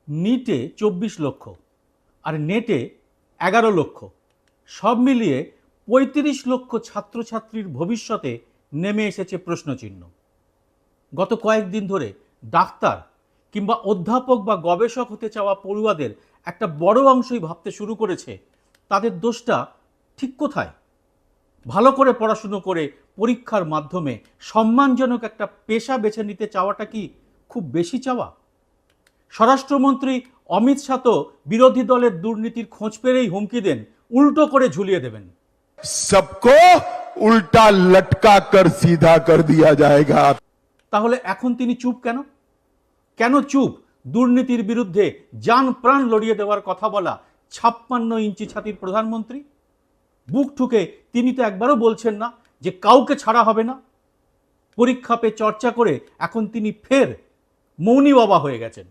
নিটে 24 লক্ষ আর নেটে 11 লক্ষ, সব মিলিয়ে 35 লক্ষ ছাত্রছাত্রীর ভবিষ্যতে নেমে এসেছে প্রশ্নচিহ্ন। গত কয়েকদিন ধরে ডাক্তার কিংবা অধ্যাপক বা গবেষক হতে চাওয়া পড়ুয়াদের একটা বড় অংশই ভাবতে শুরু করেছে তাদের দোষটা ঠিক কোথায়। ভালো করে পড়াশুনো করে পরীক্ষার মাধ্যমে সম্মানজনক একটা পেশা বেছে নিতে চাওয়াটা কি খুব বেশি চাওয়া? স্বরাষ্ট্রমন্ত্রী অমিত শাহ তো বিরোধী দলের দুর্নীতির খোঁজ পেলেই হুমকি দেন উল্টো করে ঝুলিয়ে দেবেন। सबको उल्टा लटका कर सीधा कर दिया जाएगा। তাহলে এখন তিনি চুপ কেন? কেন চুপ দুর্নীতির বিরুদ্ধে জান প্রাণ লড়িয়ে দেওয়ার কথা বলা 56 ইঞ্চি ছাতির প্রধানমন্ত্রী? বুক ঠুকে তিনি তো একবারও বলছেন না যে কাউকে ছাড়া হবে না। পরীক্ষা পে চর্চা করে এখন তিনি ফের মৌনী বাবা হয়ে গেছেন।